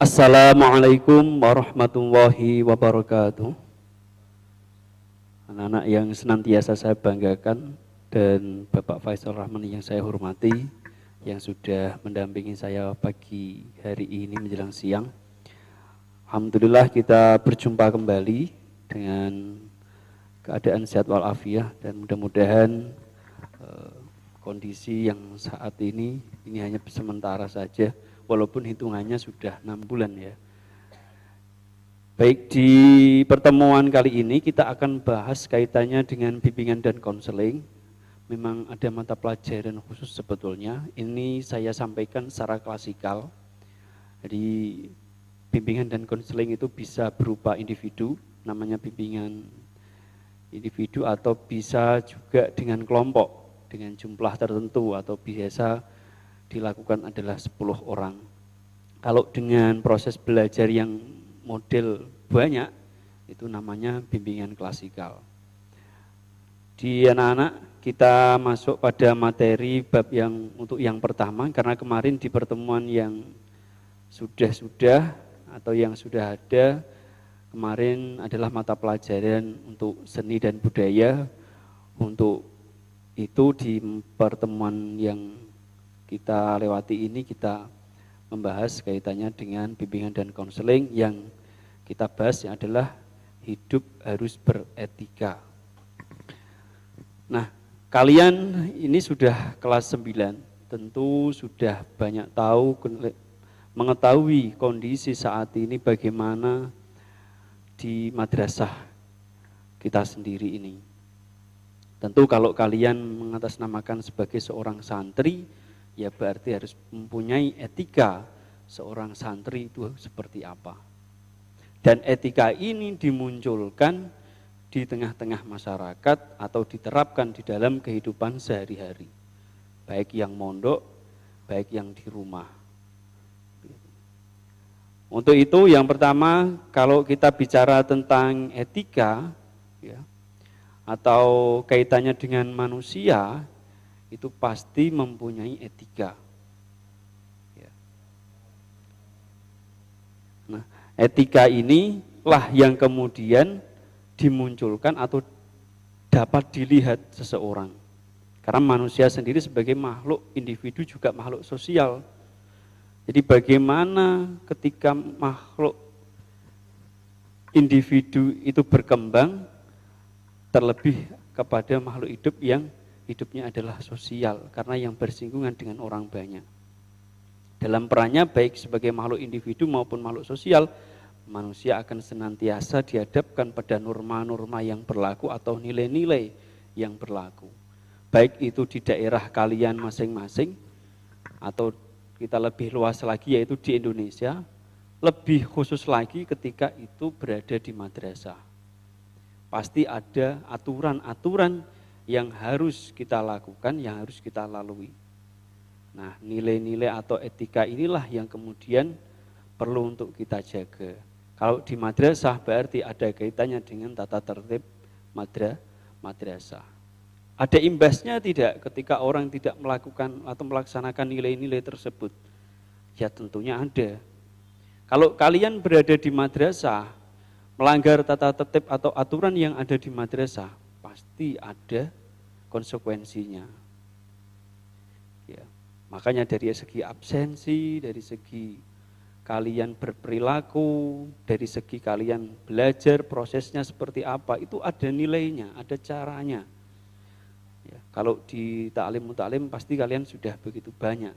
Assalamualaikum warahmatullahi wabarakatuh. Anak-anak yang senantiasa saya banggakan dan Bapak Faisal Rahman yang saya hormati, yang sudah mendampingi saya pagi hari ini menjelang siang. Alhamdulillah kita berjumpa kembali dengan keadaan sehat walafiat dan mudah-mudahan kondisi yang saat ini hanya sementara saja. Walaupun hitungannya sudah 6 bulan ya. Baik, di pertemuan kali ini kita akan bahas kaitannya dengan bimbingan dan konseling. Memang ada mata pelajaran khusus sebetulnya. Ini saya sampaikan secara klasikal. Jadi bimbingan dan konseling itu bisa berupa individu, namanya bimbingan individu, atau bisa juga dengan kelompok, dengan jumlah tertentu, atau biasa dilakukan adalah 10 orang. Kalau dengan proses belajar yang model banyak, itu namanya bimbingan klasikal. Di anak-anak kita masuk pada materi bab yang untuk yang pertama, karena kemarin di pertemuan yang sudah atau yang sudah ada, kemarin adalah mata pelajaran untuk seni dan budaya. Untuk itu di pertemuan yang kita lewati ini kita membahas kaitannya dengan bimbingan dan konseling. Yang kita bahas adalah hidup harus beretika. Nah, kalian ini sudah kelas 9, tentu sudah banyak mengetahui kondisi saat ini bagaimana di madrasah kita sendiri ini. Tentu kalau kalian mengatasnamakan sebagai seorang santri, ya berarti harus mempunyai etika seorang santri itu seperti apa. Dan etika ini dimunculkan di tengah-tengah masyarakat atau diterapkan di dalam kehidupan sehari-hari. Baik yang mondok, baik yang di rumah. Untuk itu yang pertama, kalau kita bicara tentang etika, ya, atau kaitannya dengan manusia, itu pasti mempunyai etika. Nah, etika inilah yang kemudian dimunculkan atau dapat dilihat seseorang. Karena manusia sendiri sebagai makhluk individu juga makhluk sosial. Jadi bagaimana ketika makhluk individu itu berkembang, terlebih kepada makhluk hidup yang hidupnya adalah sosial, karena yang bersinggungan dengan orang banyak. Dalam perannya baik sebagai makhluk individu maupun makhluk sosial, manusia akan senantiasa dihadapkan pada norma-norma yang berlaku atau nilai-nilai yang berlaku. Baik itu di daerah kalian masing-masing, atau kita lebih luas lagi yaitu di Indonesia, lebih khusus lagi ketika itu berada di madrasah. Pasti ada aturan-aturan yang harus kita lakukan, yang harus kita lalui. Nah, nilai-nilai atau etika inilah yang kemudian perlu untuk kita jaga. Kalau di madrasah berarti ada kaitannya dengan tata tertib madrasah. Ada imbasnya tidak ketika orang tidak melakukan atau melaksanakan nilai-nilai tersebut? Ya tentunya ada. Kalau kalian berada di madrasah, melanggar tata tertib atau aturan yang ada di madrasah, pasti ada konsekuensinya. Ya, makanya dari segi absensi, dari segi kalian berperilaku, dari segi kalian belajar prosesnya seperti apa, itu ada nilainya, ada caranya. Ya, kalau di ta'lim pasti kalian sudah begitu banyak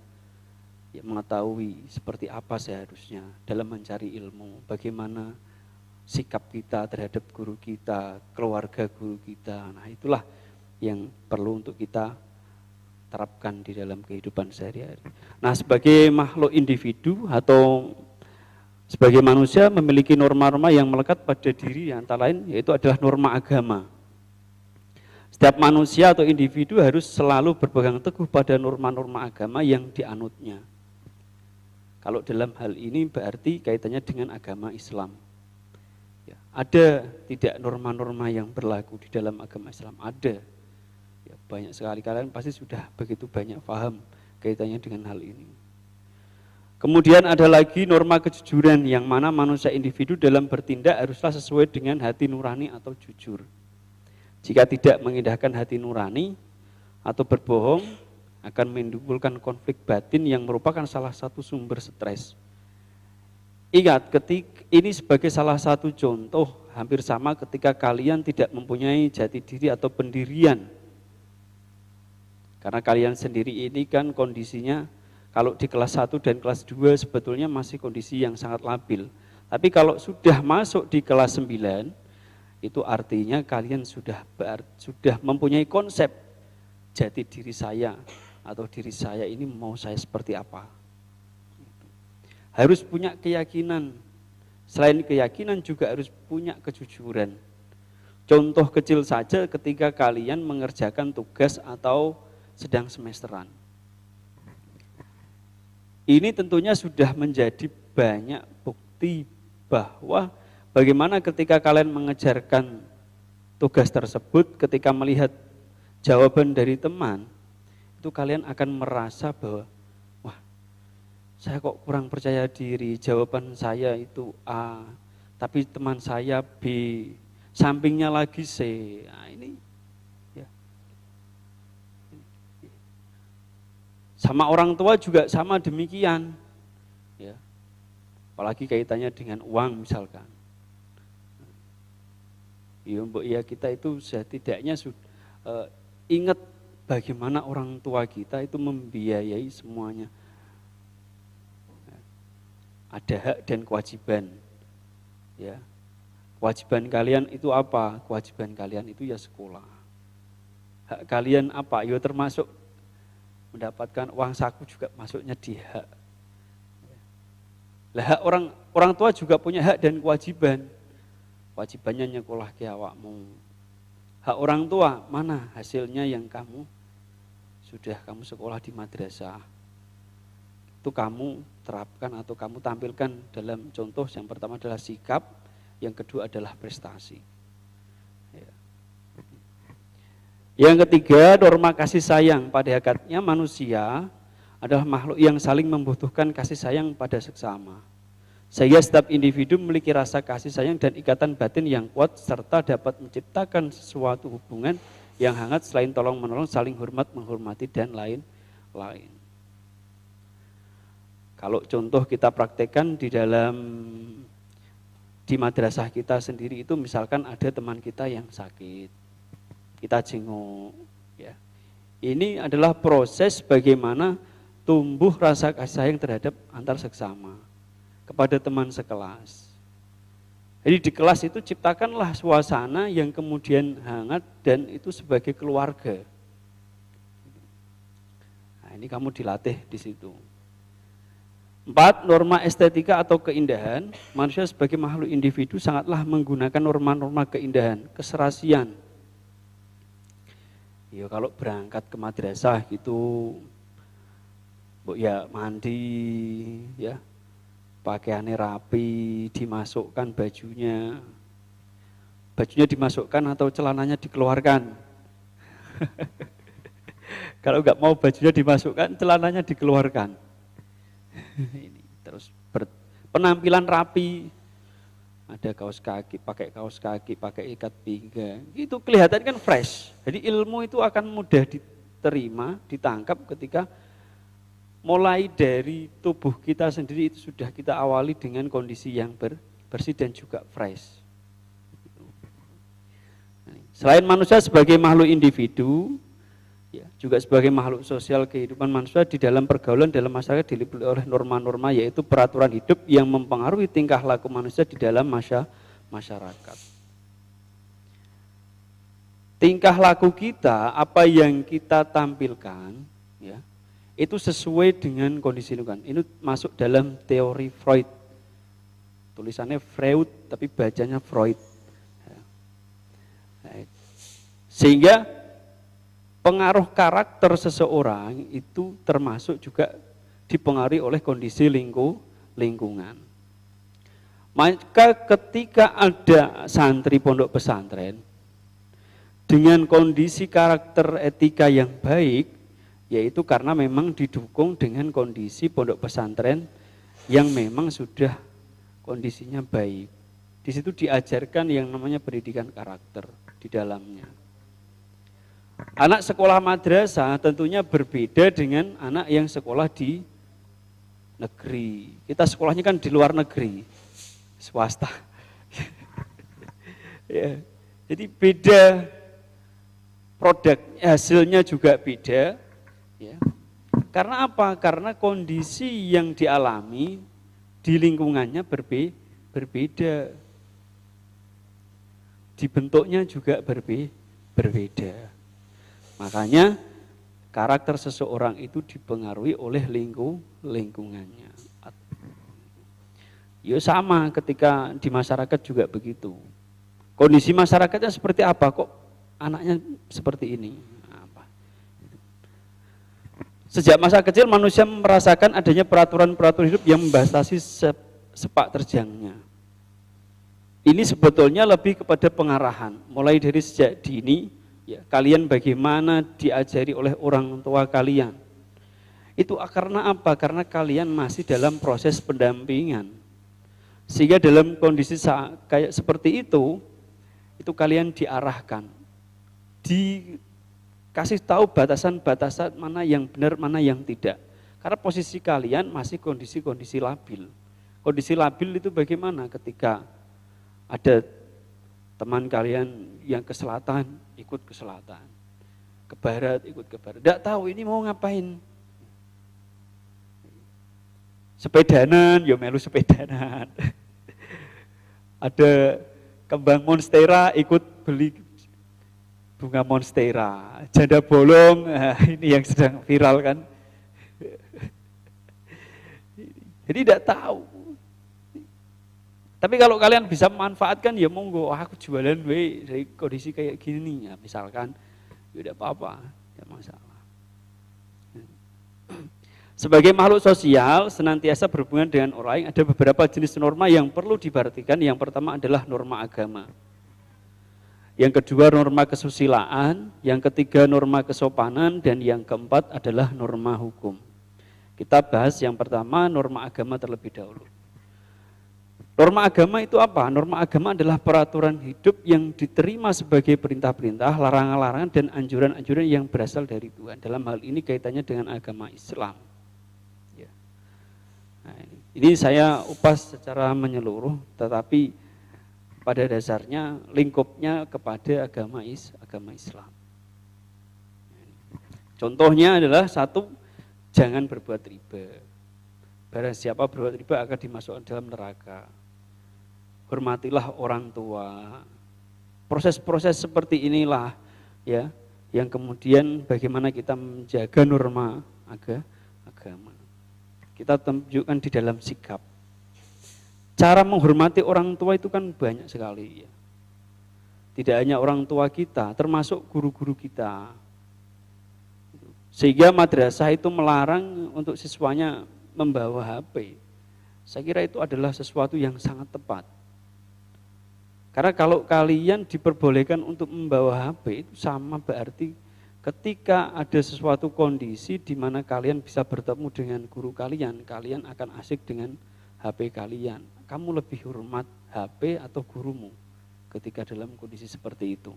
ya, mengetahui seperti apa seharusnya dalam mencari ilmu, bagaimana sikap kita terhadap guru kita, keluarga guru kita. Nah, itulah yang perlu untuk kita terapkan di dalam kehidupan sehari-hari. Nah, sebagai makhluk individu atau sebagai manusia memiliki norma-norma yang melekat pada diri, antara lain yaitu adalah norma agama. Setiap manusia atau individu harus selalu berpegang teguh pada norma-norma agama yang dianutnya. Kalau dalam hal ini berarti kaitannya dengan agama Islam. Ya, ada tidak norma-norma yang berlaku di dalam agama Islam? Ada. Ya, banyak sekali, kalian pasti sudah begitu banyak paham kaitannya dengan hal ini. Kemudian ada lagi norma kejujuran yang mana manusia individu dalam bertindak haruslah sesuai dengan hati nurani atau jujur. Jika tidak mengindahkan hati nurani atau berbohong akan menimbulkan konflik batin yang merupakan salah satu sumber stres. Ingat, ini sebagai salah satu contoh hampir sama ketika kalian tidak mempunyai jati diri atau pendirian. Karena kalian sendiri ini kan kondisinya kalau di kelas 1 dan kelas 2 sebetulnya masih kondisi yang sangat labil. Tapi kalau sudah masuk di kelas 9, itu artinya kalian sudah mempunyai konsep jati diri saya atau diri saya ini mau saya seperti apa. Harus punya keyakinan. Selain keyakinan juga harus punya kejujuran. Contoh kecil saja ketika kalian mengerjakan tugas atau sedang semesteran. Ini tentunya sudah menjadi banyak bukti bahwa bagaimana ketika kalian mengejarkan tugas tersebut, ketika melihat jawaban dari teman, itu kalian akan merasa bahwa, wah, saya kok kurang percaya diri, jawaban saya itu A, tapi teman saya B, sampingnya lagi C. Nah, ini ya. Sama orang tua juga sama demikian, ya. Apalagi kaitannya dengan uang misalkan. Ya kita itu setidaknya ingat bagaimana orang tua kita itu membiayai semuanya. Ada hak dan kewajiban, ya. Kewajiban kalian itu apa? Kewajiban kalian itu ya sekolah. Hak kalian apa? Ya termasuk mendapatkan uang saku juga masuknya di hak. Lah hak orang tua juga punya hak dan kewajiban. Kewajibannya nyekolah ke awakmu. Hak orang tua mana hasilnya yang kamu sekolah di madrasah. Itu kamu terapkan atau kamu tampilkan dalam contoh. Yang pertama adalah sikap, yang kedua adalah prestasi. Yang ketiga, norma kasih sayang. Pada hakikatnya manusia adalah makhluk yang saling membutuhkan kasih sayang pada sesama. Sehingga setiap individu memiliki rasa kasih sayang dan ikatan batin yang kuat serta dapat menciptakan sesuatu hubungan yang hangat selain tolong-menolong, saling hormat, menghormati dan lain-lain. Kalau contoh kita praktekkan di madrasah kita sendiri itu misalkan ada teman kita yang sakit, kita jenguk, ya. Ini adalah proses bagaimana tumbuh rasa kasih sayang terhadap antar sesama kepada teman sekelas. Jadi di kelas itu ciptakanlah suasana yang kemudian hangat dan itu sebagai keluarga. Nah, ini kamu dilatih di situ. 4, norma estetika atau keindahan. Manusia sebagai makhluk individu sangatlah menggunakan norma-norma keindahan, keserasian. Ya kalau berangkat ke madrasah gitu, ya mandi, ya pakaiannya rapi, dimasukkan bajunya dimasukkan atau celananya dikeluarkan. Kalau enggak mau bajunya dimasukkan, celananya dikeluarkan. Ini terus penampilan rapi, ada kaos kaki, pakai ikat pinggang, itu kelihatan kan fresh. Jadi ilmu itu akan mudah diterima, ditangkap ketika mulai dari tubuh kita sendiri itu sudah kita awali dengan kondisi yang bersih dan juga fresh. Selain manusia sebagai makhluk individu, ya, juga sebagai makhluk sosial, kehidupan manusia di dalam pergaulan dalam masyarakat diliputi oleh norma-norma, yaitu peraturan hidup yang mempengaruhi tingkah laku manusia di dalam masyarakat. Tingkah laku kita, apa yang kita tampilkan, ya, itu sesuai dengan kondisi lingkungan. Ini masuk dalam teori Freud. Tulisannya Freud, tapi bacanya Freud. Sehingga pengaruh karakter seseorang itu termasuk juga dipengaruhi oleh kondisi lingkungan. Maka ketika ada santri pondok pesantren dengan kondisi karakter etika yang baik, yaitu karena memang didukung dengan kondisi pondok pesantren yang memang sudah kondisinya baik. Di situ diajarkan yang namanya pendidikan karakter di dalamnya. Anak sekolah madrasah tentunya berbeda dengan anak yang sekolah di negeri. Kita sekolahnya kan di luar negeri, swasta. Ya, jadi beda, produk hasilnya juga beda. Ya. Karena apa? Karena kondisi yang dialami di lingkungannya berbeda. Dibentuknya juga berbeda. Makanya karakter seseorang itu dipengaruhi oleh lingkungannya. Ya sama ketika di masyarakat juga begitu. Kondisi masyarakatnya seperti apa kok anaknya seperti ini? Sejak masa kecil manusia merasakan adanya peraturan-peraturan hidup yang membatasi sepak terjangnya. Ini sebetulnya lebih kepada pengarahan, mulai dari sejak dini, ya, kalian bagaimana diajari oleh orang tua kalian. Itu karena apa? Karena kalian masih dalam proses pendampingan. Sehingga dalam kondisi kayak seperti itu kalian diarahkan, dikasih tahu batasan-batasan mana yang benar, mana yang tidak. Karena posisi kalian masih kondisi-kondisi labil. Kondisi labil itu bagaimana ketika ada teman kalian yang ke selatan, ikut ke selatan. Ke barat, ikut ke barat. Tidak tahu ini mau ngapain. Sepedanan, ya melu sepedanan. Ada kembang monstera, ikut beli bunga monstera. Janda bolong, ini yang sedang viral kan. Jadi tidak tahu. Tapi kalau kalian bisa memanfaatkan, ya monggo, aku jualan dari kondisi kayak gini, ya misalkan, ya tidak apa-apa, tidak masalah. Sebagai makhluk sosial, senantiasa berhubungan dengan orang lain, ada beberapa jenis norma yang perlu diperhatikan. Yang pertama adalah norma agama. Yang kedua norma kesusilaan, yang ketiga norma kesopanan, dan yang keempat adalah norma hukum. Kita bahas yang pertama, norma agama terlebih dahulu. Norma agama itu apa? Norma agama adalah peraturan hidup yang diterima sebagai perintah-perintah, larangan-larangan, dan anjuran-anjuran yang berasal dari Tuhan. Dalam hal ini kaitannya dengan agama Islam. Ya. Nah, ini saya upas secara menyeluruh, tetapi pada dasarnya lingkupnya kepada agama Islam. Contohnya adalah satu, jangan berbuat riba. Barang siapa berbuat riba akan dimasukkan dalam neraka. Hormatilah orang tua. Proses-proses seperti inilah ya yang kemudian bagaimana kita menjaga norma agama. Kita tunjukkan di dalam sikap. Cara menghormati orang tua itu kan banyak sekali ya. Tidak hanya orang tua kita, termasuk guru-guru kita. Sehingga madrasah itu melarang untuk siswanya membawa HP. Saya kira itu adalah sesuatu yang sangat tepat. Karena kalau kalian diperbolehkan untuk membawa HP, itu sama berarti ketika ada sesuatu kondisi di mana kalian bisa bertemu dengan guru kalian, kalian akan asik dengan HP kalian. Kamu lebih hormat HP atau gurumu ketika dalam kondisi seperti itu.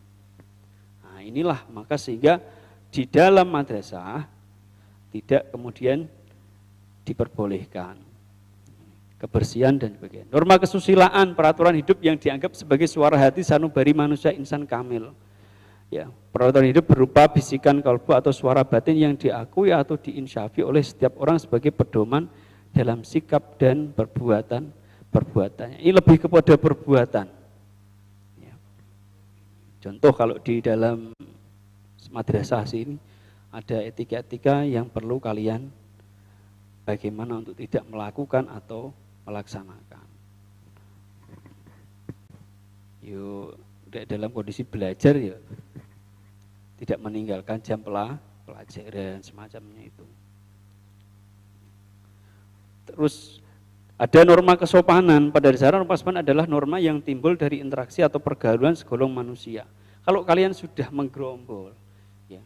Nah inilah maka sehingga di dalam madrasah tidak kemudian diperbolehkan. Kebersihan dan sebagainya. Norma kesusilaan, peraturan hidup yang dianggap sebagai suara hati sanubari manusia insan kamil. Ya, peraturan hidup berupa bisikan kalbu atau suara batin yang diakui atau diinsyafi oleh setiap orang sebagai pedoman dalam sikap dan perbuatannya. Ini lebih kepada perbuatan. Ya. Contoh kalau di dalam madrasah ini ada etika-etika yang perlu kalian bagaimana untuk tidak melakukan atau melaksanakan. Yuk, dalam kondisi belajar ya tidak meninggalkan jam pelajaran semacamnya itu. Terus ada norma kesopanan. Pada dasarnya norma kesopanan adalah norma yang timbul dari interaksi atau pergaulan segolong manusia. Kalau kalian sudah menggerombol, ya,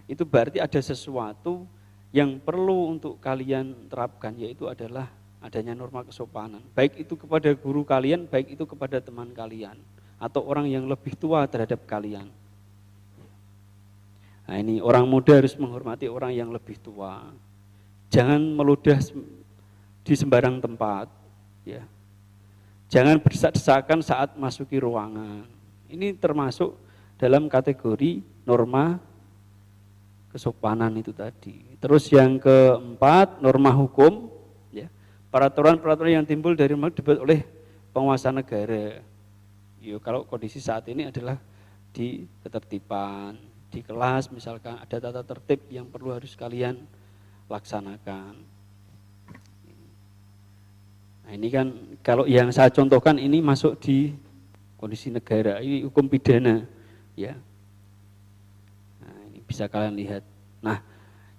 itu berarti ada sesuatu yang perlu untuk kalian terapkan, yaitu adalah adanya norma kesopanan. Baik itu kepada guru kalian, baik itu kepada teman kalian, atau orang yang lebih tua terhadap kalian. Nah ini orang muda harus menghormati orang yang lebih tua. Jangan meludah di sembarang tempat. Ya. Jangan berdesak-desakan saat masuki ruangan. Ini termasuk dalam kategori norma kesopanan itu tadi. Terus yang keempat, norma hukum. Peraturan-peraturan yang timbul dari dibuat oleh penguasa negara. Kalau kondisi saat ini adalah di ketertiban, di kelas misalkan ada tata tertib yang perlu harus kalian laksanakan. Nah ini kan kalau yang saya contohkan ini masuk di kondisi negara, ini hukum pidana, ya. Nah ini bisa kalian lihat. Nah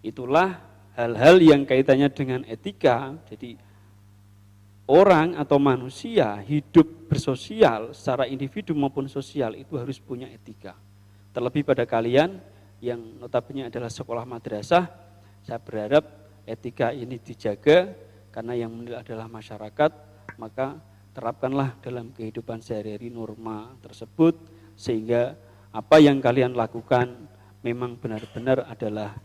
itulah hal-hal yang kaitannya dengan etika. Jadi orang atau manusia hidup bersosial secara individu maupun sosial itu harus punya etika. Terlebih pada kalian yang notabene adalah sekolah madrasah, saya berharap etika ini dijaga karena yang menilai adalah masyarakat, maka terapkanlah dalam kehidupan sehari-hari norma tersebut sehingga apa yang kalian lakukan memang benar-benar adalah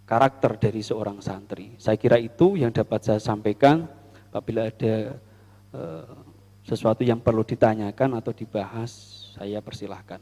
karakter dari seorang santri. Saya kira itu yang dapat saya sampaikan. Apabila ada sesuatu yang perlu ditanyakan atau dibahas, saya persilahkan.